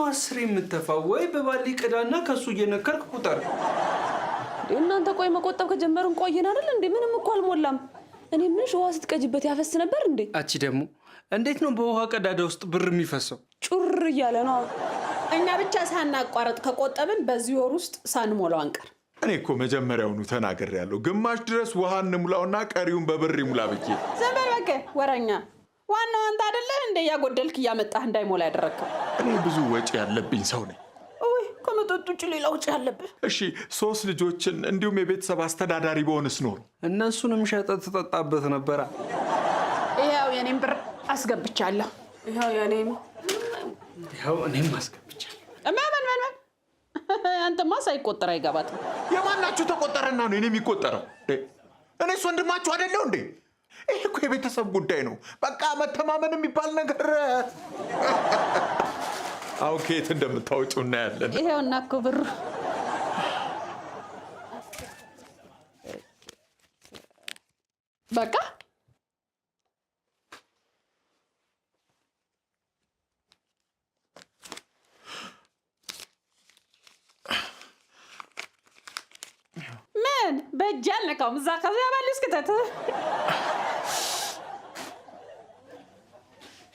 አስሬ የምትተፋው? ወይ በባሊ ቅዳና ከሱ እየነከርክ ቁጠር። እናንተ ቆይ መቆጠብ ከጀመርን ቆየን አይደል እንዴ? ምንም እኮ አልሞላም። እኔ ምንሽ ውሃ ስትቀጅበት ያፈስ ነበር እንዴ? አቺ ደግሞ እንዴት ነው በውሃ ቀዳዳ ውስጥ ብር የሚፈሰው? ጩር እያለ ነው። እኛ ብቻ ሳናቋረጥ ከቆጠብን በዚህ ወር ውስጥ ሳንሞላው አንቀር። እኔ እኮ መጀመሪያውኑ ተናግሬያለሁ። ግማሽ ድረስ ውሃ እንሙላውና ቀሪውን በብር ይሙላ ብዬ። ዝም በል በቃ ወረኛ። ዋናው አንተ አይደለህ እንደ ያጎደልክ እያመጣህ እንዳይሞላ ያደረግከው። እኔ ብዙ ወጪ ያለብኝ ሰው ነኝ። ወይ ከመጠጡ ውጭ ሌላ ወጪ ያለብህ? እሺ 3 ልጆችን እንዲሁም የቤተሰብ አስተዳዳሪ በሆንስ ኖሮ እነሱንም ሸጠህ ትጠጣበት ነበራ። ይኸው የኔም ብር አስገብቻለሁ። ይኸው የኔም አስገብቻለሁ። ማን አንተማ ሳይቆጠር አይገባትም። የማናችሁ ተቆጠረና ነው እኔ የሚቆጠረው? እኔስ ወንድማችሁ አይደለሁ እንዴ? ይሄ እኮ የቤተሰብ ጉዳይ ነው። በቃ መተማመን የሚባል ነገር አሁን ከየት እንደምታወጪው እናያለን። ይኸውና እኮ ብሩ። በቃ ምን በእጅ አልነካውም። እዛ ከዚያ ባለው እስክተት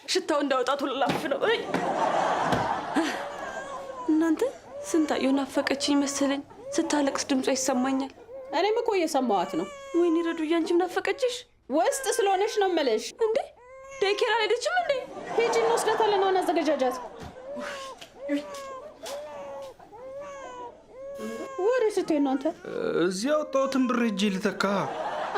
ሽታው እንዳወጣት ሁላፍ ነው። እናንተ ስንታየው ናፈቀችኝ መሰለኝ። ስታለቅስ ድምጿ ይሰማኛል። እኔም እኮ እየሰማዋት ነው። ወይኔ ረዱዬ፣ አንቺም ናፈቀችሽ? ውስጥ ስለሆነች ነው የምልሽ። እንዴ ዴይኬር አልሄደችም እንዴ? ሂጂ እንወስዳታለን። አሁን አዘገጃጃት። ወደ ስትሄድ ነው አንተ? እዚያ ወጣሁትን ብር ሂጂ ልተካ።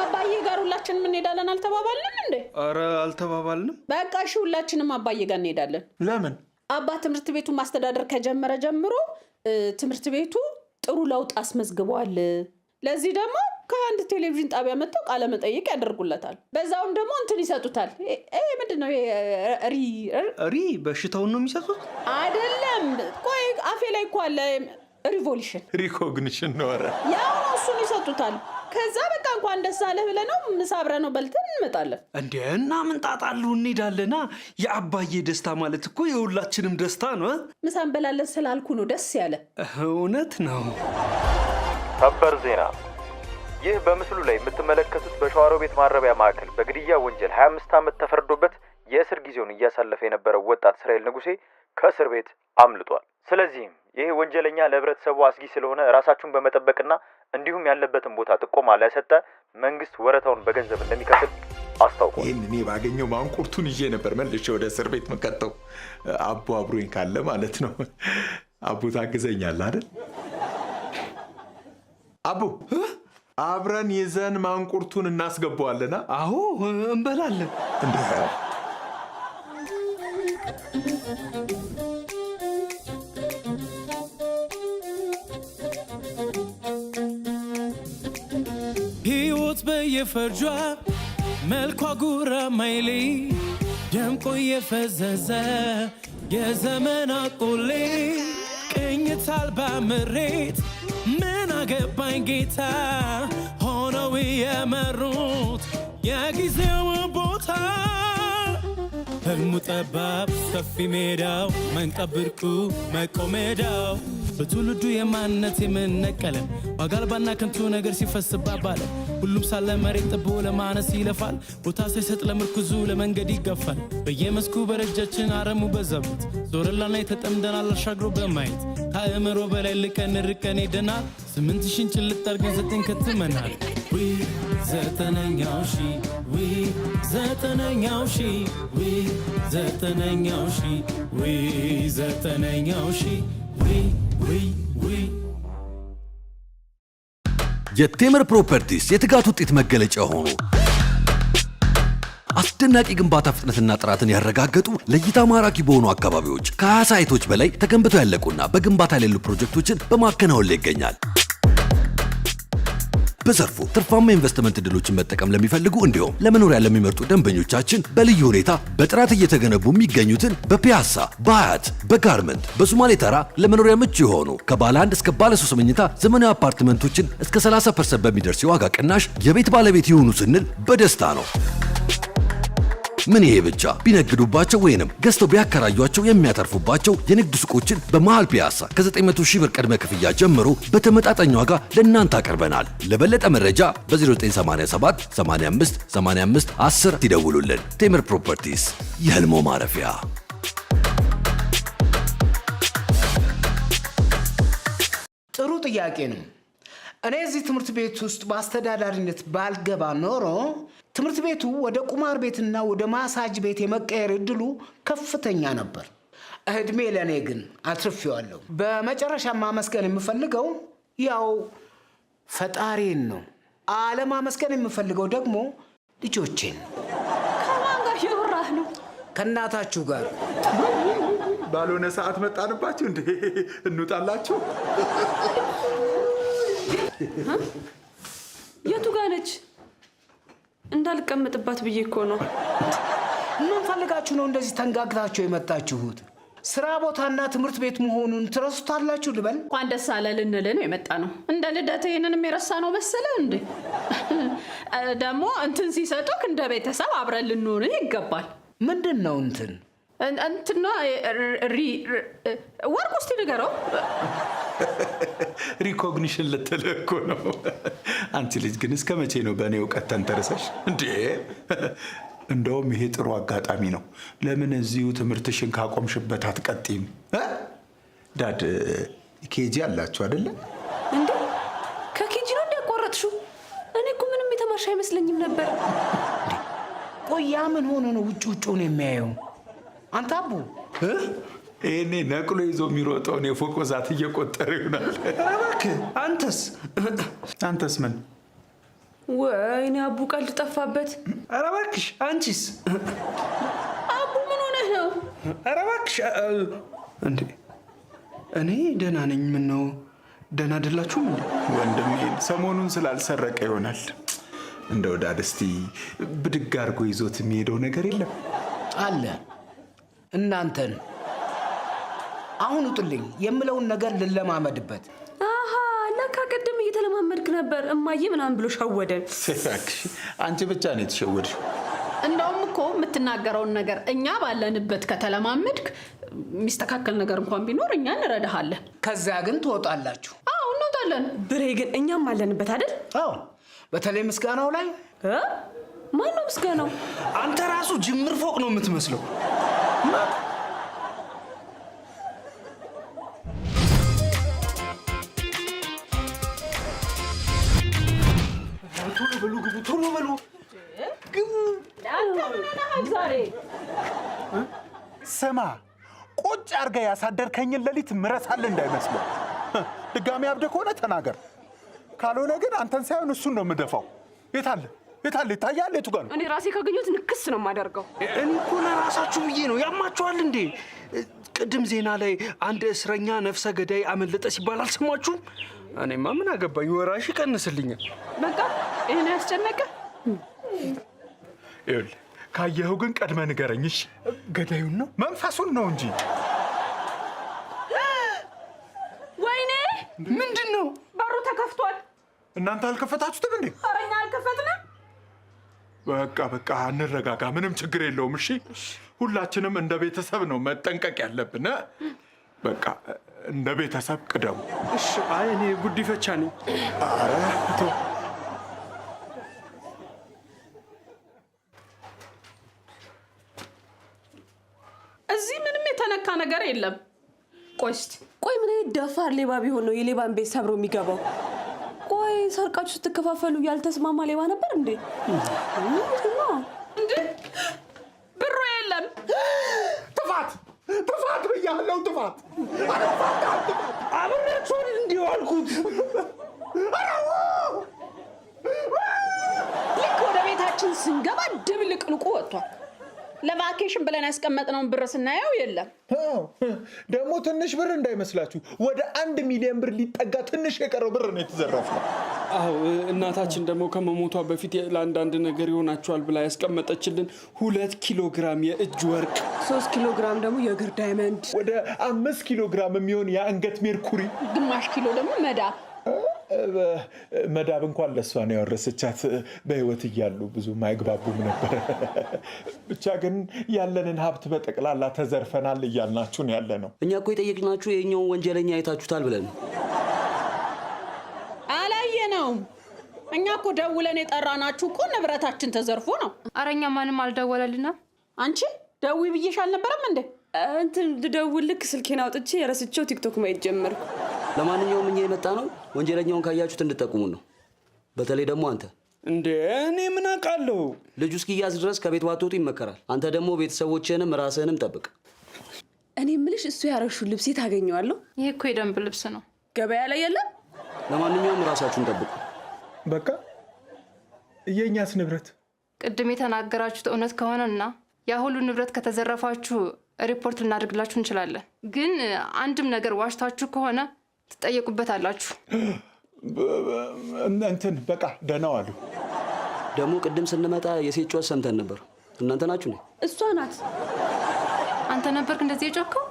አባዬ ጋር ሁላችንም እንሄዳለን አልተባባልንም እንዴ? አረ አልተባባልንም። በቃ እሺ፣ ሁላችንም አባዬ ጋር እንሄዳለን። ለምን? አባ ትምህርት ቤቱን ማስተዳደር ከጀመረ ጀምሮ ትምህርት ቤቱ ጥሩ ለውጥ አስመዝግቧል። ለዚህ ደግሞ ከአንድ ቴሌቪዥን ጣቢያ መጥተው ቃለ መጠይቅ ያደርጉለታል። በዛውም ደግሞ እንትን ይሰጡታል። ምንድነው ሪ? በሽታውን ነው የሚሰጡት? አይደለም፣ ቆይ አፌ ላይ እኮ አለ። ሪቮሉሽን ሪኮግኒሽን ነው። ኧረ ያው እሱን ይሰጡታል። ከዛ በቃ እንኳን ደስ አለህ ብለህ ነው ምሳ አብረን ነው በልተን እንመጣለን። እንዴ እና ምን ጣጣሉ? እንሄዳለና። የአባዬ ደስታ ማለት እኮ የሁላችንም ደስታ ነው። ምሳ እንበላለን ስላልኩ ነው ደስ ያለ። እውነት ነው። ሰበር ዜና። ይህ በምስሉ ላይ የምትመለከቱት በሸዋሮቢት ማረሚያ ማዕከል በግድያ ወንጀል 25 ዓመት ተፈርዶበት የእስር ጊዜውን እያሳለፈ የነበረው ወጣት እስራኤል ንጉሴ ከእስር ቤት አምልጧል። ስለዚህም ይህ ወንጀለኛ ለህብረተሰቡ አስጊ ስለሆነ ራሳችሁን በመጠበቅና እንዲሁም ያለበትን ቦታ ጥቆማ ላይሰጠ መንግስት ወረታውን በገንዘብ እንደሚከፍል አስታውቋል። ይህን እኔ ባገኘው ማንቁርቱን ይዤ ነበር መልሼ ወደ እስር ቤት መቀጠው። አቦ አብሮኝ ካለ ማለት ነው። አቦ ታግዘኛለህ አይደል? አቦ አብረን ይዘን ማንቁርቱን እናስገባዋለና። አዎ እንበላለን። እንዴ ሕይወት በየፈርጇ መልኳ ጉራ ማይሌ ደምቆ የፈዘዘ የዘመን አቆሌ ቅኝት አልባ ምሬት ምን አገባኝ ጌታ ሆነው የመሩት የጊዜው ቦታ ህልሙ ጠባብ ሰፊ ሜዳው መንቀብርኩ መቆሜዳው በትውልዱ የማንነት የምንነቀለ ዋጋ አልባና ከንቱ ነገር ሲፈስባ ባለ ሁሉም ሳለ መሬት ጥቦ ለማነስ ይለፋል። ቦታ ሳይሰጥ ለምርኩዙ ለመንገድ ይገፋል። በየመስኩ በረጃችን አረሙ በዛበት ዞረላና የተጠምደናል አሻግሮ በማየት ከአእምሮ በላይ ልቀን ርቀን ሄደናል። 8000 ጭልጥ አድርገን 9 ከትመናል። ዘጠነኛው ሺ ዘጠነኛው ሺ ዘጠነኛው ሺ ዘጠነኛው ሺ የቴምር ፕሮፐርቲስ የትጋት ውጤት መገለጫ ሆኖ አስደናቂ ግንባታ ፍጥነትና ጥራትን ያረጋገጡ ለእይታ ማራኪ በሆኑ አካባቢዎች ከ20 ሳይቶች በላይ ተገንብተው ያለቁና በግንባታ ላይ ያሉ ፕሮጀክቶችን በማከናወን ላይ ይገኛል። በዘርፉ ትርፋማ ኢንቨስትመንት ዕድሎችን መጠቀም ለሚፈልጉ እንዲሁም ለመኖሪያ ለሚመርጡ ደንበኞቻችን በልዩ ሁኔታ በጥራት እየተገነቡ የሚገኙትን በፒያሳ፣ በአያት፣ በጋርመንት፣ በሶማሌ ተራ ለመኖሪያ ምቹ የሆኑ ከባለ 1 እስከ ባለ 3 መኝታ ዘመናዊ አፓርትመንቶችን እስከ 30% በሚደርስ የዋጋ ቅናሽ የቤት ባለቤት ይሁኑ ስንል በደስታ ነው። ምን ይሄ ብቻ! ቢነግዱባቸው ወይንም ገዝተው ቢያከራዩአቸው የሚያተርፉባቸው የንግድ ሱቆችን በመሃል ፒያሳ ከ900 ሺህ ብር ቅድመ ክፍያ ጀምሮ በተመጣጣኝ ዋጋ ለእናንተ አቅርበናል። ለበለጠ መረጃ በ0987 85 85 10 ይደውሉልን። ቴምር ፕሮፐርቲስ የህልሞ ማረፊያ። ጥሩ ጥያቄ ነው። እኔ እዚህ ትምህርት ቤት ውስጥ በአስተዳዳሪነት ባልገባ ኖሮ ትምህርት ቤቱ ወደ ቁማር ቤትና ወደ ማሳጅ ቤት የመቀየር እድሉ ከፍተኛ ነበር። እድሜ ለእኔ ግን አትርፌዋለሁ። በመጨረሻ ማመስገን የምፈልገው ያው ፈጣሪን ነው። አለማመስገን የምፈልገው ደግሞ ልጆቼን። ከማን ጋር እያወራህ ነው? ከእናታችሁ ጋር። ባልሆነ ሰዓት መጣንባችሁ እንዴ? እንውጣላችሁ። የቱ ጋር ነች? እንዳልቀመጥባት ብዬ እኮ ነው። ምን ፈልጋችሁ ነው እንደዚህ ተንጋግታችሁ የመጣችሁት? ስራ ቦታና ትምህርት ቤት መሆኑን ትረሱታላችሁ ልበል? እንኳን ደስ አለ ልንል ነው የመጣ ነው። እንደ ልደት ይሄንንም የረሳ ነው መሰለ እንዴ? ደግሞ እንትን ሲሰጡክ እንደ ቤተሰብ አብረን ልንሆን ይገባል። ምንድን ነው እንትን? እንትና ወርቅ ውስጥ ንገረው። ሪኮግኒሽን ልትልህ ነው። አንቺ ልጅ ግን እስከ መቼ ነው በእኔ እውቀት ተንተርሰሽ እንዴ? እንደውም ይሄ ጥሩ አጋጣሚ ነው። ለምን እዚሁ ትምህርትሽን ካቆምሽበት አትቀጥይም? ዳድ ኬጂ አላችሁ አይደለ እንዴ? ከኬጂ ነው እንዲያቋረጥሽው? እኔ እኮ ምንም የተማርሽ አይመስለኝም ነበር። ቆያ ምን ሆኖ ነው ውጭውን የሚያየው? አንተ አቡ ይሄኔ ነቅሎ ይዞ የሚሮጠውን የፎቅ ብዛት እየቆጠረ ይሆናል። እባክህ አንተስ ምን? ወይኔ አቡ ቀልድ ጠፋበት። ኧረ እባክሽ አንቺስ? አቡ ምን ሆነህ ነው? ኧረ እባክሽ እንዴ! እኔ ደህና ነኝ። ምን ነው ደህና አይደላችሁም እንዴ? ወንድሜ ሰሞኑን ስላልሰረቀ ይሆናል። እንደው ዳድ እስቲ ብድግ አድርጎ ይዞት የሚሄደው ነገር የለም አለ። እናንተን አሁን ውጡልኝ የምለውን ነገር ልለማመድበት። አሃ ለካ ቅድም እየተለማመድክ ነበር። እማዬ ምናምን ብሎ ሸወደን። አንቺ ብቻ ነው የተሸወድሽው። እንደውም እኮ የምትናገረውን ነገር እኛ ባለንበት ከተለማመድክ የሚስተካከል ነገር እንኳን ቢኖር እኛ እንረዳሃለን። ከዚያ ግን ትወጣላችሁ። አዎ እንወጣለን። ብሬ ግን እኛም አለንበት አይደል? አዎ በተለይ ምስጋናው ላይ ማን ነው ምስጋናው? አንተ ራሱ ጅምር ፎቅ ነው የምትመስለው። ቶሎ በሉ ግቡ፣ ቶሎ በሉ ግቡ። ዛሬ ስማ፣ ቁጭ አድርገህ ያሳደርከኝን ሌሊት ምረሳለህ እንዳይመስለው። ድጋሚ አብደህ ከሆነ ተናገር፣ ካልሆነ ግን አንተን ሳይሆን እሱን ነው የምደፋው። የታለ ይታያል? የቱ ጋር ነው? እኔ ራሴ ካገኘሁት ንክስ ነው የማደርገው። እኔ እኮ ለራሳችሁ ብዬ ነው። ያማችኋል እንዴ? ቅድም ዜና ላይ አንድ እስረኛ ነፍሰ ገዳይ አመለጠ ሲባል አልሰማችሁም? እኔማ ምን አገባኝ፣ ወራሽ ይቀንስልኛል። በቃ ይሄን ያስጨነቀ ይኸውልህ፣ ካየኸው ግን ቀድመህ ንገረኝ እሺ? ገዳዩን ነው መንፈሱን ነው እንጂ። ወይኔ ምንድን ነው? በሩ ተከፍቷል። እናንተ አልከፈታችሁትም እንዴ? ኧረ እኛ አልከፈትንም። በቃ እንረጋጋ፣ ምንም ችግር የለውም። እሺ ሁላችንም እንደ ቤተሰብ ነው መጠንቀቅ ያለብን። በቃ እንደ ቤተሰብ ቅደሙ። እሺ። አይ እኔ ጉዲፈቻ ነኝ። ኧረ ተው። እዚህ ምንም የተነካ ነገር የለም። ቆይ ምን አይነት ደፋር ሌባ ቢሆን ነው የሌባን ቤት ሰብሮ የሚገባው? ቆይ ሰርቃችሁ ስትከፋፈሉ ያልተስማማ ሌባ ነበር እንዴ? እንዴ ብሩ የለም። ጥፋት ብያለሁ፣ ጥፋት አብሬያችሁን እንዲሁ አልኩት። ልክ ወደ ቤታችን ስንገባ ድብልቅልቁ ወጥቷል። ለቫኬሽን ብለን ያስቀመጥነውን ብር ስናየው የለም። ደግሞ ትንሽ ብር እንዳይመስላችሁ፣ ወደ 1 ሚሊዮን ብር ሊጠጋ ትንሽ የቀረው ብር ነው የተዘረፈው። አዎ እናታችን ደግሞ ከመሞቷ በፊት ለአንዳንድ ነገር ይሆናችኋል ብላ ያስቀመጠችልን 2 ኪሎ ግራም የእጅ ወርቅ፣ 3 ኪሎ ግራም ደግሞ የእግር ዳይመንድ፣ ወደ 5 ኪሎ ግራም የሚሆን የአንገት ሜርኩሪ፣ ግማሽ ኪሎ ደግሞ መዳብ መዳብ እንኳን ለሷ ነው ያወረሰቻት። በህይወት እያሉ ብዙም አይግባቡም ነበር። ብቻ ግን ያለንን ሀብት በጠቅላላ ተዘርፈናል እያልናችሁ ነው ያለ ነው። እኛ እኮ የጠየቅናችሁ የኛውን ወንጀለኛ አይታችሁታል ብለን። አላየነውም። እኛ እኮ ደውለን የጠራናችሁ እኮ ንብረታችን ተዘርፎ ነው። ኧረ እኛ ማንም አልደወለልና። አንቺ ደውይ ብዬሽ አልነበረም እንዴ? እንትን ልደውልክ ስልኬን አውጥቼ የረስቼው ቲክቶክ ማየት ጀመርኩ። ለማንኛውም እኛ የመጣ ነው ወንጀለኛውን ካያችሁት እንድጠቁሙን ነው። በተለይ ደግሞ አንተ። እንዴ እኔ ምን አውቃለሁ? ልጁ እስኪያዝ ድረስ ከቤት ባትወጡ ይመከራል። አንተ ደግሞ ቤተሰቦችህንም ራስህንም ጠብቅ። እኔ የምልሽ እሱ ያረሹ ልብስ የት አገኘዋለሁ? ይሄ እኮ የደንብ ልብስ ነው፣ ገበያ ላይ የለም። ለማንኛውም ራሳችሁን ጠብቁ። በቃ የእኛስ ንብረት ቅድም የተናገራችሁት እውነት ከሆነና ያ ሁሉ ንብረት ከተዘረፋችሁ ሪፖርት ልናደርግላችሁ እንችላለን። ግን አንድም ነገር ዋሽታችሁ ከሆነ ትጠየቁበታላችሁ። እንትን በቃ ደህና ዋሉ። ደግሞ ቅድም ስንመጣ የሴት ጩኸት ሰምተን ነበር። እናንተ ናችሁ ነው? እሷ ናት። አንተ ነበርክ እንደዚህ የጮከው?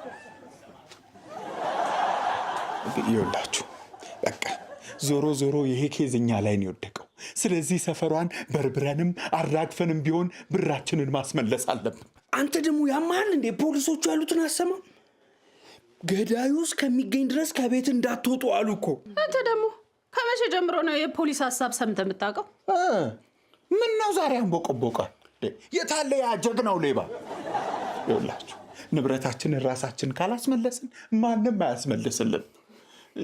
ይኸውላችሁ በቃ ዞሮ ዞሮ ይሄ ኬዝ እኛ ላይ ነው የወደቀው። ስለዚህ ሰፈሯን በርብረንም አራግፈንም ቢሆን ብራችንን ማስመለስ አለብን። አንተ ደግሞ ያማል እንዴ? ፖሊሶቹ ያሉትን አሰማም። ገዳዩ እስከሚገኝ ድረስ ከቤት እንዳትወጡ አሉ እኮ። አንተ ደግሞ ከመቼ ጀምሮ ነው የፖሊስ ሀሳብ ሰምተህ የምታውቀው? ምን ነው ዛሬ አንቦቀቦቃል? የታለ ያ ጀግናው ሌባ? ይኸውላችሁ ንብረታችንን ራሳችን ካላስመለስን ማንም አያስመልስልን።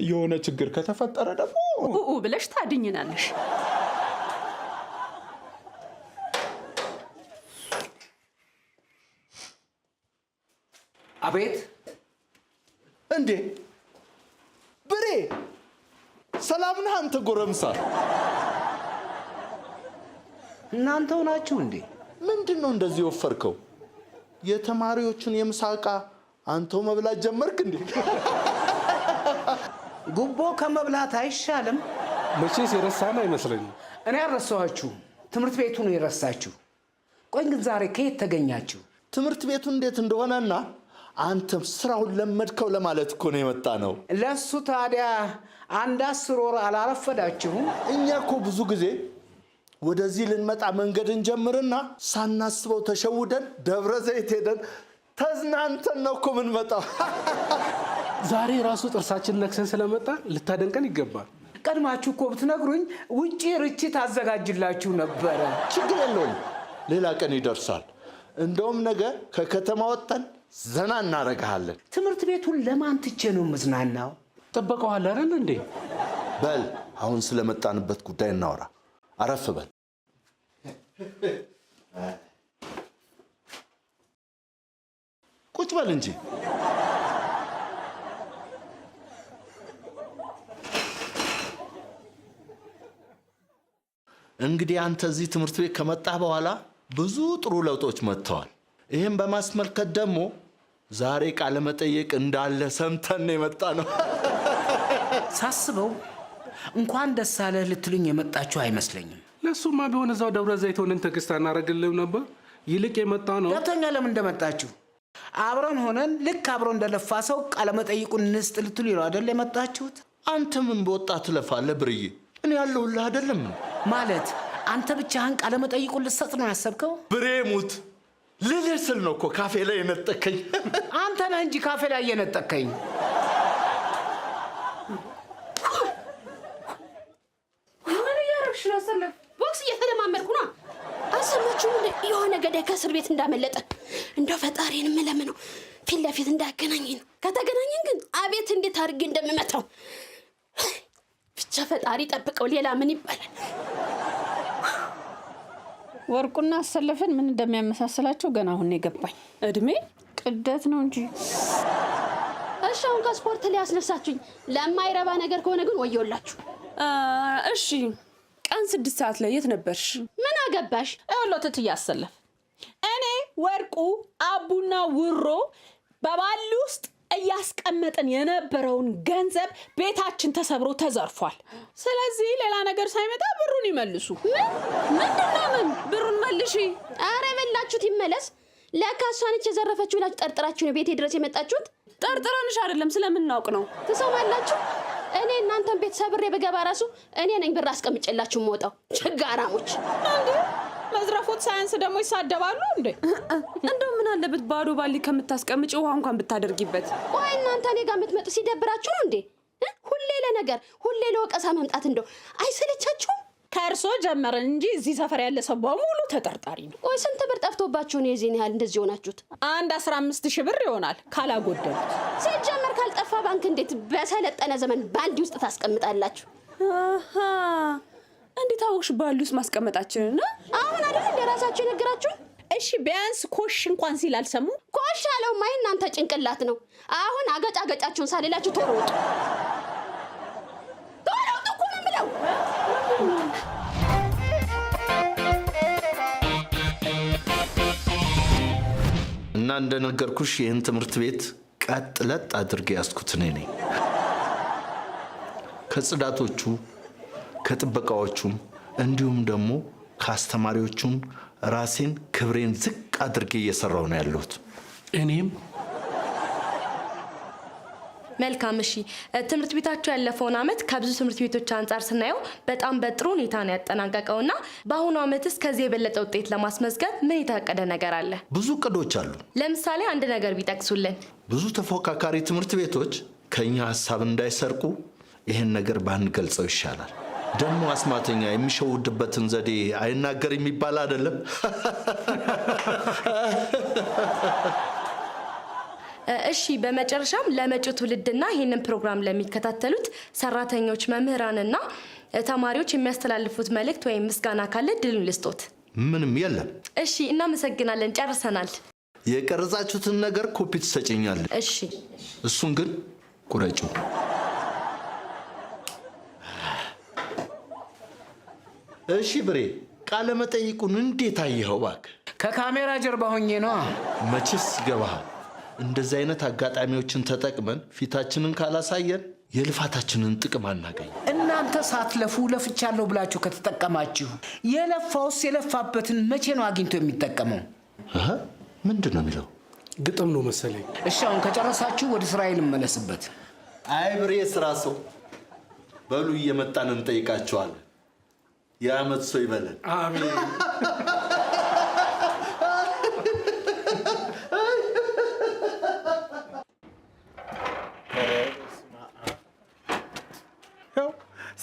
የሆነ ችግር ከተፈጠረ ደግሞ ብለሽ ታድኝናለሽ። አቤት። እንዴ ብሬ ሰላም ነህ አንተ ጎረምሳ? እናንተው ናችሁ እንዴ? ምንድን ነው እንደዚህ ወፈርከው? የተማሪዎቹን የምሳ ዕቃ አንተው መብላት ጀመርክ እንዴ? ጉቦ ከመብላት አይሻልም? መቼስ የረሳን አይመስለኝም። እኔ አልረሳኋችሁም። ትምህርት ቤቱ ነው የረሳችሁ። ቆይ ግን ዛሬ ከየት ተገኛችሁ? ትምህርት ቤቱ እንዴት እንደሆነና አንተም ስራውን ለመድከው ለማለት እኮ ነው የመጣ ነው። ለሱ ታዲያ አንድ 10 ወር አላረፈዳችሁም? እኛ እኮ ብዙ ጊዜ ወደዚህ ልንመጣ መንገድን ጀምርና ሳናስበው ተሸውደን ደብረ ዘይት ሄደን ተዝናንተን ነው እኮ የምንመጣው። ዛሬ ራሱ ጥርሳችን ነክሰን ስለመጣ ልታደንቀን ይገባል። ቀድማችሁ እኮ ብትነግሩኝ ውጪ ርችት አዘጋጅላችሁ ነበረ። ችግር የለውም፣ ሌላ ቀን ይደርሳል። እንደውም ነገ ከከተማ ወጥተን ዘና እናረጋለን። ትምህርት ቤቱን ለማን ትቼ ነው መዝናናው? ጠበቀዋል አይደል እንዴ? በል አሁን ስለመጣንበት ጉዳይ እናወራ። አረፍ በል። ቁጭ በል እንጂ። እንግዲህ አንተ እዚህ ትምህርት ቤት ከመጣህ በኋላ ብዙ ጥሩ ለውጦች መጥተዋል። ይህም በማስመልከት ደግሞ ዛሬ ቃለ መጠየቅ እንዳለ ሰምተን የመጣ ነው። ሳስበው እንኳን ደስ አለህ ልትሉኝ የመጣችሁ አይመስለኝም። ለሱማ ቢሆን እዛው ደብረ ዘይት ሆነን ተክስታ እናደርግልም ነበር። ይልቅ የመጣ ነው። ገብቶኛ ለምን እንደመጣችሁ። አብረን ሆነን ልክ አብሮ እንደለፋ ሰው ቃለ መጠይቁን እንስጥ ልትሉ ነው አይደል የመጣችሁት? አንተ ምን በወጣ ትለፋለህ ብርዬ? እኔ ያለሁልህ አይደለም ማለት? አንተ ብቻህን ቃለ መጠይቁን ልትሰጥ ነው ያሰብከው? ብሬ ሙት ልልህ ስል ነው እኮ ካፌ ላይ የነጠከኝ። አንተ ነህ እንጂ ካፌ ላይ የነጠከኝ። ምን እያደረግሽ ነው? ሰለፍ ቦክስ እየተለማመድኩ ነው። አሰማችሁም የሆነ ገዳይ ከእስር ቤት እንዳመለጠ። እንደው ፈጣሪን የምለምነው ፊት ለፊት እንዳገናኘኝ ነው። ከተገናኘን ግን አቤት እንዴት አድርጌ እንደምመታው ብቻ ፈጣሪ ጠብቀው። ሌላ ምን ይባላል? ወርቁና አሰለፈን ምን እንደሚያመሳስላቸው ገና አሁን የገባኝ። እድሜ ቅደት ነው እንጂ። እሺ አሁን ከስፖርት ላይ አስነሳችሁኝ። ለማይረባ ነገር ከሆነ ግን ወየውላችሁ። እሺ ቀን 6 ሰዓት ላይ የት ነበርሽ? ምን አገባሽ? እውነት እያሰለፍ እኔ ወርቁ አቡና ውሮ በባሊ ውስጥ እያስቀመጥን የነበረውን ገንዘብ ቤታችን ተሰብሮ ተዘርፏል። ስለዚህ ሌላ ነገር ሳይመጣ ብሩን ይመልሱ። ምን ብሩን መልሺ። አረ በላችሁት ይመለስ። ለካ እሷ ነች የዘረፈችው ብላችሁ ጠርጥራችሁ ነው ቤቴ ድረስ የመጣችሁት? ጠርጥረንሽ አይደለም፣ ስለምናውቅ ነው። ትሰማላችሁ? እኔ እናንተን ቤት ሰብሬ በገባ ራሱ እኔ ነኝ ብር አስቀምጬላችሁ የምወጣው። ችጋራሞች እንዴ! መዝረፎት ሳይንስ ደግሞ ይሳደባሉ እንዴ? እንደው ምን አለበት ባዶ ባሊ ከምታስቀምጪ ውሃ እንኳን ብታደርጊበት። ቆይ እናንተ እኔ ጋር የምትመጡ ሲደብራችሁ ነው እንዴ? ሁሌ ለነገር ሁሌ ለወቀሳ መምጣት እንደው አይሰለቻችሁም? ከእርሶ ጀመረን እንጂ እዚህ ሰፈር ያለ ሰው በሙሉ ተጠርጣሪ ነው። ቆይ ስንት ብር ጠፍቶባችሁ ነው የዚህን ያህል እንደዚህ ሆናችሁት? አንድ 15,000 ብር ይሆናል ካላጎደሉት። ሲጀመር ካልጠፋ ባንክ እንዴት በሰለጠነ ዘመን ባልዲ ውስጥ ታስቀምጣላችሁ? አሃ እንዴት አወቅሽ ባልዲ ውስጥ ማስቀመጣችንና? አሁን አይደል እንደራሳችሁ የነገራችሁ? እሺ ቢያንስ ኮሽ እንኳን ሲል አልሰሙ? ኮሽ አለው ማይ እናንተ ጭንቅላት ነው። አሁን አገጫገጫችሁን ሳልላችሁ ቶሎ ውጡ። ቶሎ ውጡ እኮ ነው የምለው። እና እንደነገርኩሽ ይህን ትምህርት ቤት ቀጥ ለጥ አድርጌ ያዝኩት እኔ ነኝ። ከጽዳቶቹ ከጥበቃዎቹም እንዲሁም ደግሞ ከአስተማሪዎቹም ራሴን ክብሬን ዝቅ አድርጌ እየሰራው ነው ያለሁት። እኔም መልካም። እሺ ትምህርት ቤታችሁ ያለፈውን አመት ከብዙ ትምህርት ቤቶች አንጻር ስናየው በጣም በጥሩ ሁኔታ ነው ያጠናቀቀውና በአሁኑ አመትስ ከዚህ የበለጠ ውጤት ለማስመዝገብ ምን የታቀደ ነገር አለ? ብዙ እቅዶች አሉ። ለምሳሌ አንድ ነገር ቢጠቅሱልን። ብዙ ተፎካካሪ ትምህርት ቤቶች ከኛ ሀሳብ እንዳይሰርቁ ይህን ነገር ባንገልጸው ይሻላል። ደግሞ አስማተኛ የሚሸውድበትን ዘዴ አይናገር የሚባል አይደለም። እሺ በመጨረሻም ለመጪው ትውልድና ይህንን ፕሮግራም ለሚከታተሉት ሰራተኞች፣ መምህራንና ተማሪዎች የሚያስተላልፉት መልእክት ወይም ምስጋና ካለ ድሉን ልስጦት። ምንም የለም። እሺ እናመሰግናለን፣ ጨርሰናል። የቀረጻችሁትን ነገር ኮፒ ትሰጪኛለሽ። እሺ እሱን ግን ቁረጪው። እሺ ብሬ፣ ቃለ መጠይቁን እንዴት አየኸው? እባክህ ከካሜራ ጀርባ ሆኜ ነው። መቼስ ይገባሃል። እንደዚህ አይነት አጋጣሚዎችን ተጠቅመን ፊታችንን ካላሳየን የልፋታችንን ጥቅም አናገኝ። እናንተ ሳትለፉ ለፍቻለሁ ብላችሁ ከተጠቀማችሁ የለፋውስ የለፋበትን መቼ ነው አግኝቶ የሚጠቀመው? ምንድን ነው የሚለው? ግጥም ነው መሰለኝ። እሺ አሁን ከጨረሳችሁ ወደ እስራኤል መለስበት። አይ ብሬ፣ ስራ ሰው በሉ፣ እየመጣን እንጠይቃቸዋለን። የዓመት ሰው ይበለን። አሜን።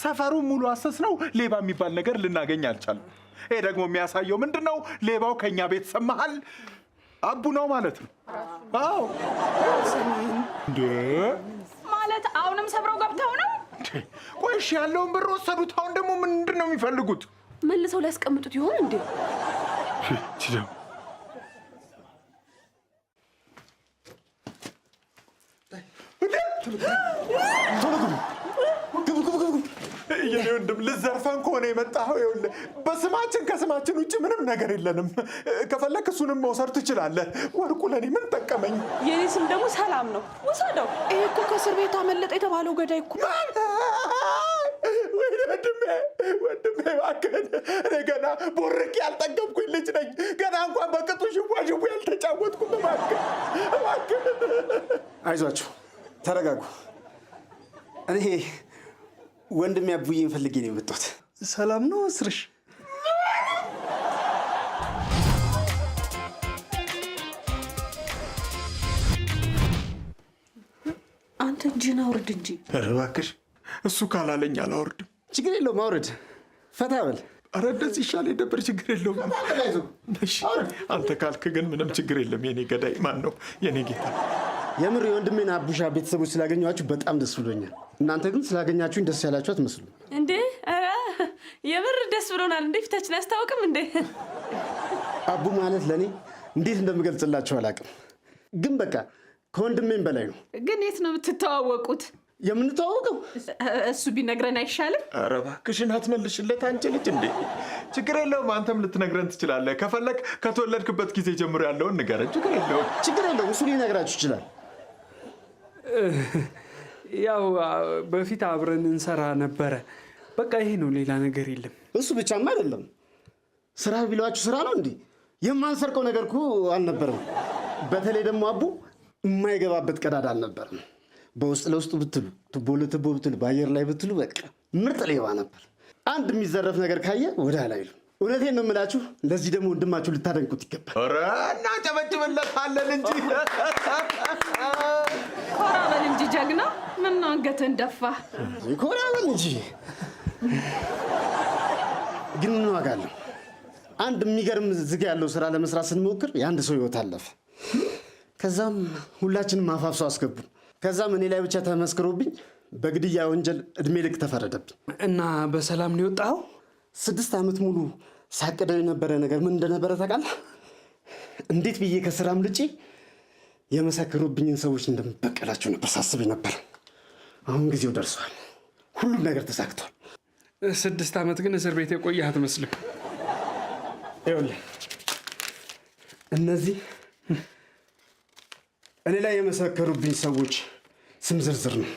ሰፈሩ ሙሉ አሰስ ነው። ሌባ የሚባል ነገር ልናገኝ አልቻለም። ይሄ ደግሞ የሚያሳየው ምንድን ነው? ሌባው ከኛ ቤተሰብ መሃል አቡ ነው ማለት ነው። አዎ እንዴ! ማለት አሁንም ሰብረው ገብተው ነው? ቆይ እሺ፣ ያለውን ብር ወሰዱት። አሁን ደግሞ ምንድን ነው የሚፈልጉት? መልሰው ሊያስቀምጡት ይሆን እንዴ? የኔ ወንድም ልዘርፈን ከሆነ የመጣኸው ይኸውልህ፣ በስማችን ከስማችን ውጭ ምንም ነገር የለንም። ከፈለክ እሱንም መውሰድ ትችላለህ። ወርቁ ለኔ ምን ጠቀመኝ? የኔ ስም ደግሞ ሰላም ነው። ውሰደው። ይሄ እኮ ከእስር ቤት አመለጠ የተባለው ገዳይ እኮ። ወንድሜ እባክህን፣ እኔ ገና ቦርቄ ያልጠገብኩኝ ልጅ ነኝ። ገና እንኳን በቅጡ ሽዋሽዌ ያልተጫወትኩም። እባክህን። አይዟችሁ፣ ተረጋጉ። እኔ ወንድሜ አቡዬን ፈልጌ ነው የመጣሁት። ሰላም ነው እስርሽ? አንተ እጅህን አውርድ እንጂ። ኧረ እባክሽ፣ እሱ ካላለኝ አላወርድም። ችግር የለውም አውርድ፣ ፈታ በል። ኧረ እንደዚህ ይሻለኝ ነበር። ችግር የለውም። አንተ ካልክ ግን ምንም ችግር የለም። የኔ ገዳይ ማን ነው? የኔ ጌታ። የምር የወንድሜን አቡሻ ቤተሰቦች ስላገኘኋችሁ በጣም ደስ ብሎኛል። እናንተ ግን ስላገኛችሁኝ ደስ ያላችሁ አትመስሉም እንዴ? የምር ደስ ብሎናል። እንዴ ፊታችን አያስታውቅም እንዴ? አቡ ማለት ለእኔ እንዴት እንደምገልጽላችሁ አላውቅም፣ ግን በቃ ከወንድሜም በላይ ነው። ግን የት ነው የምትተዋወቁት? የምንተዋወቀው እሱ ቢነግረን አይሻልም? ኧረ እባክሽን አትመልሽለት አንቺ ልጅ። እንዴ ችግር የለውም፣ አንተም ልትነግረን ትችላለህ። ከፈለክ ከተወለድክበት ጊዜ ጀምሮ ያለውን ንገረን። ችግር የለውም። ችግር የለውም፣ እሱ ሊነግራችሁ ይችላል። ያው በፊት አብረን እንሰራ ነበረ። በቃ ይሄ ነው፣ ሌላ ነገር የለም። እሱ ብቻማ አይደለም። ስራ ቢሏችሁ ስራ ነው። እንዲህ የማንሰርቀው ነገር እኮ አልነበረም። በተለይ ደግሞ አቡ የማይገባበት ቀዳዳ አልነበረም። በውስጥ ለውስጡ ብትሉ፣ ቱቦ ለቱቦ ብትሉ፣ በአየር ላይ ብትሉ በቃ ምርጥ ሌባ ነበር። አንድ የሚዘረፍ ነገር ካየ ወደ ኋላ አይሉም። እውነቴን ነው የምላችሁ። ለዚህ ደግሞ ወንድማችሁ ልታደንቁት ይገባል። ኧረ እናጨበጭብለታለን እንጂ። ኮራ በል እንጂ ጀግና። ምን አንገትህን ደፋ? ኮራ በል እንጂ። ግን ምን ዋጋ አለው? አንድ የሚገርም ዝግ ያለው ስራ ለመስራት ስንሞክር የአንድ ሰው ህይወት አለፈ። ከዛም ሁላችንም አፋፍሰው አስገቡን። ከዛም እኔ ላይ ብቻ ተመስክሮብኝ በግድያ ወንጀል እድሜ ልክ ተፈረደብኝ። እና በሰላም ነው የወጣኸው? 6 ዓመት ሙሉ ሳቅደው የነበረ ነገር ምን እንደነበረ ታውቃለህ? እንዴት ብዬ ከስራም ልጬ የመሰከሩብኝን ሰዎች እንደምበቀላቸው ነበር ሳስብ ነበር። አሁን ጊዜው ደርሷል። ሁሉም ነገር ተሳክቷል። 6 ዓመት ግን እስር ቤት የቆየህ አትመስልም። ይኸውልህ እነዚህ እኔ ላይ የመሰከሩብኝ ሰዎች ስም ዝርዝር ነው።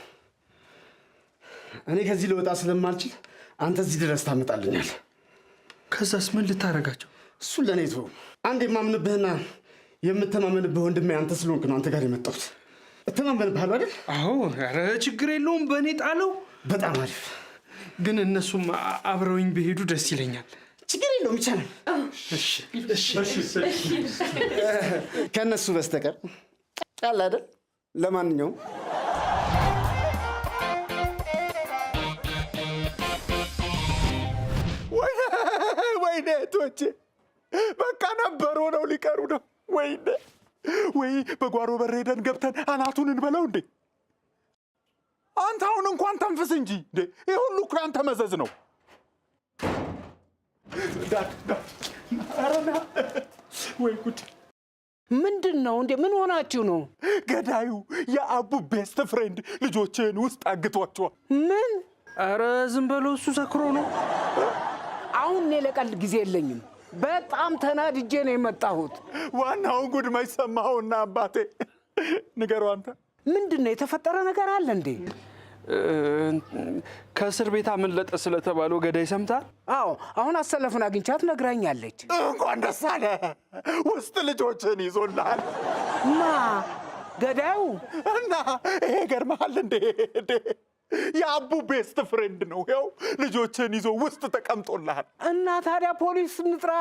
እኔ ከዚህ ልወጣ ስለማልችል አንተ እዚህ ድረስ ታመጣልኛል። ከዛስ ምን ልታረጋቸው? እሱን ለእኔ ተወው። አንድ የማምንብህና የምተማመንብህ ወንድሜ አንተ ስለሆንክ ነው አንተ ጋር የመጣሁት። እተማመንብሃለሁ አይደል? አዎ። ኧረ ችግር የለውም፣ በእኔ ጣለው። በጣም አሪፍ። ግን እነሱም አብረውኝ በሄዱ ደስ ይለኛል። ችግር የለውም፣ ይቻላል። ከእነሱ በስተቀር ጫላ አይደል? ለማንኛውም ወይኔ እህቶቼ በቃ ነበሩ ነው ሊቀሩ ነው። ወይኔ ወይ በጓሮ በር ሄደን ገብተን አናቱን እንበለው እንዴ? አንተ አሁን እንኳን ተንፍስ እንጂ እንዴ! ይህ ሁሉ እኮ ያንተ መዘዝ ነው። ኧረ ወይ ጉድ! ምንድን ነው እንዴ? ምን ሆናችሁ ነው? ገዳዩ የአቡ ቤስት ፍሬንድ ልጆችን ውስጥ አግቷቸዋል። ምን? ኧረ ዝም በለው፣ እሱ ሰክሮ ነው። አሁን እኔ ለቀልድ ጊዜ የለኝም። በጣም ተናድጄ ነው የመጣሁት። ዋናውን ጉድ መች ሰማኸውና አባቴ? ንገረው አንተ። ምንድን ነው የተፈጠረ ነገር አለ እንዴ? ከእስር ቤት አመለጠ ስለተባለው ገዳይ ሰምተሃል? አዎ፣ አሁን አሰለፉን አግኝቻት ነግራኛለች። እንኳን ደስ አለ። ውስጥ ልጆችን ይዞልሃል። ማ ገዳዩ? እና ይሄ ገርመሃል እንዴ? የአቡ ቤስት ፍሬንድ ነው። ያው ልጆችን ይዞ ውስጥ ተቀምጦልሃል። እና ታዲያ ፖሊስ እንጥራ?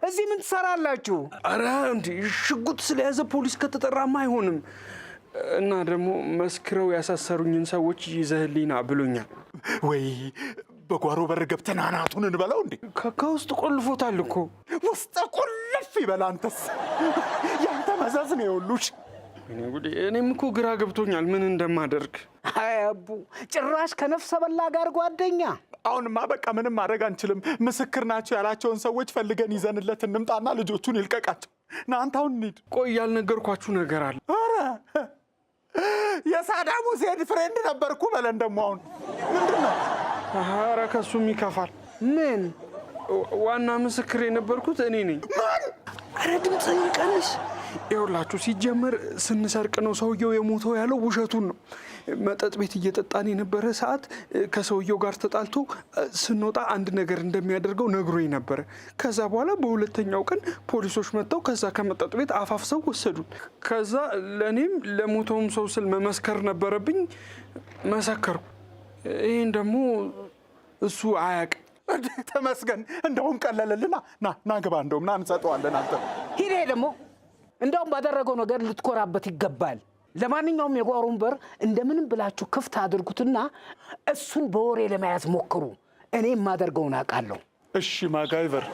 እዚህ ምን ትሰራላችሁ? ኧረ እንዴ ሽጉጥ ስለያዘ ፖሊስ ከተጠራማ አይሆንም። እና ደግሞ መስክረው ያሳሰሩኝን ሰዎች ይዘህልኝ ና ብሎኛል። ወይ በጓሮ በር ገብተን አናቱን እንበለው እንዴ? ከውስጥ ቆልፎታል እኮ። ውስጥ ቁልፍ ይበል። አንተስ ያንተ መዘዝ ነው የሁሉሽ። እኔም እኮ ግራ ገብቶኛል ምን እንደማደርግ። አይ አቡ፣ ጭራሽ ከነፍሰ በላ ጋር ጓደኛ። አሁንማ በቃ ምንም ማድረግ አንችልም። ምስክር ናቸው ያላቸውን ሰዎች ፈልገን ይዘንለት እንምጣና ልጆቹን ይልቀቃቸው። ና አንተ አሁን እንሂድ። ቆይ ያልነገርኳችሁ ነገር አለ። ኧረ የሳዳም ሁሴን ፍሬንድ ነበርኩ በለን። ደግሞ አሁን ምንድን ነው? ኧረ ከሱም ይከፋል። ምን? ዋና ምስክር የነበርኩት እኔ ነኝ። ኧረ ድምፅህን ቀንስ። ይኸውላችሁ ሲጀመር ስንሰርቅ ነው ሰውየው የሞተው ያለው ውሸቱን ነው። መጠጥ ቤት እየጠጣን የነበረ ሰዓት ከሰውየው ጋር ተጣልቶ ስንወጣ አንድ ነገር እንደሚያደርገው ነግሮኝ ነበረ። ከዛ በኋላ በሁለተኛው ቀን ፖሊሶች መጥተው ከዛ ከመጠጥ ቤት አፋፍሰው ወሰዱን። ከዛ ለእኔም ለሞተውም ሰው ስል መመስከር ነበረብኝ። መሰከርኩ። ይህን ደግሞ እሱ አያውቅም። ተመስገን። እንደውም ቀለለልና ና ግባ። እንደውም ና እንሰጠዋለን። አንተ ሂድ ደግሞ እንደውም ባደረገው ነገር ልትኮራበት ይገባል። ለማንኛውም የጓሮን በር እንደምንም ብላችሁ ክፍት አድርጉትና እሱን በወሬ ለመያዝ ሞክሩ። እኔ የማደርገውን አውቃለሁ። እሺ ማጋይቨር።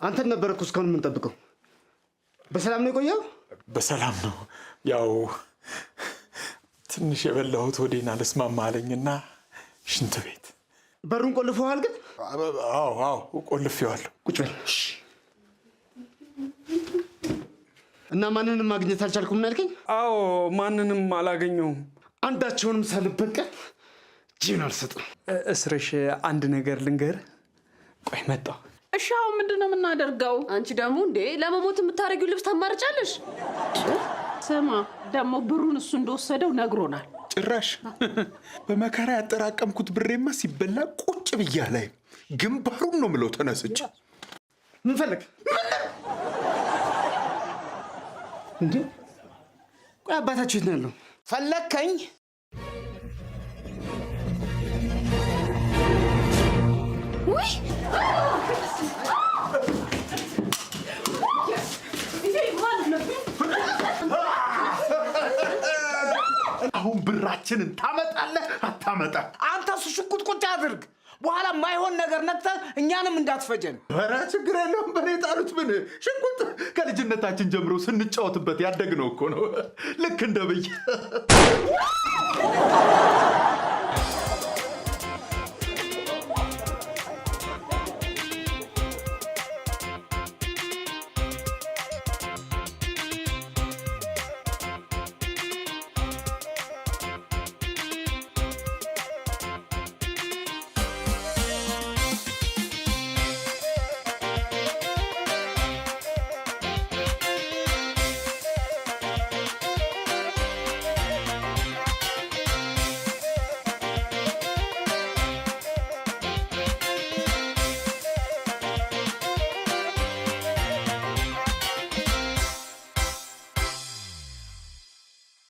አንተን ነበር እኮ እስካሁን የምንጠብቀው። በሰላም ነው የቆየው? በሰላም ነው። ያው ትንሽ የበላሁት ወዴን አልስማማ አለኝና ሽንት ቤት። በሩን ቆልፈዋል ግን? አዎ ቆልፌዋለሁ። ቁጭ በል። እና ማንንም ማግኘት አልቻልኩም ነው ያልከኝ? አዎ ማንንም አላገኘውም። አንዳቸውንም ሳልበቀል ጂን አልሰጥም። እስርሽ አንድ ነገር ልንገር። ቆይ መጣሁ። እሺ አሁን ምንድን ነው የምናደርገው? አንቺ ደግሞ እንዴ ለመሞት የምታደርጊው ልብስ ታማርጫለሽ? ስማ ደግሞ ብሩን እሱ እንደወሰደው ነግሮናል። ጭራሽ በመከራ ያጠራቀምኩት ብሬማ ሲበላ ቁጭ ብያ ላይ ግንባሩን ነው ምለው ተነስቼ። ምን ፈለግ እንዴ? ቆይ አባታችሁ የት ነው ያለው? ፈለግከኝ? ውይ አሁን ብራችንን ታመጣለህ አታመጣ? አንተ እሱ ሽቁጥቁጥ አድርግ። በኋላ ማይሆን ነገር ነክተህ እኛንም እንዳትፈጀን። ኧረ ችግር የለውም። በኔ ጣሉት። ምን ሽጉጥ ከልጅነታችን ጀምሮ ስንጫወትበት ያደግነው እኮ ነው። ልክ እንደ ብይ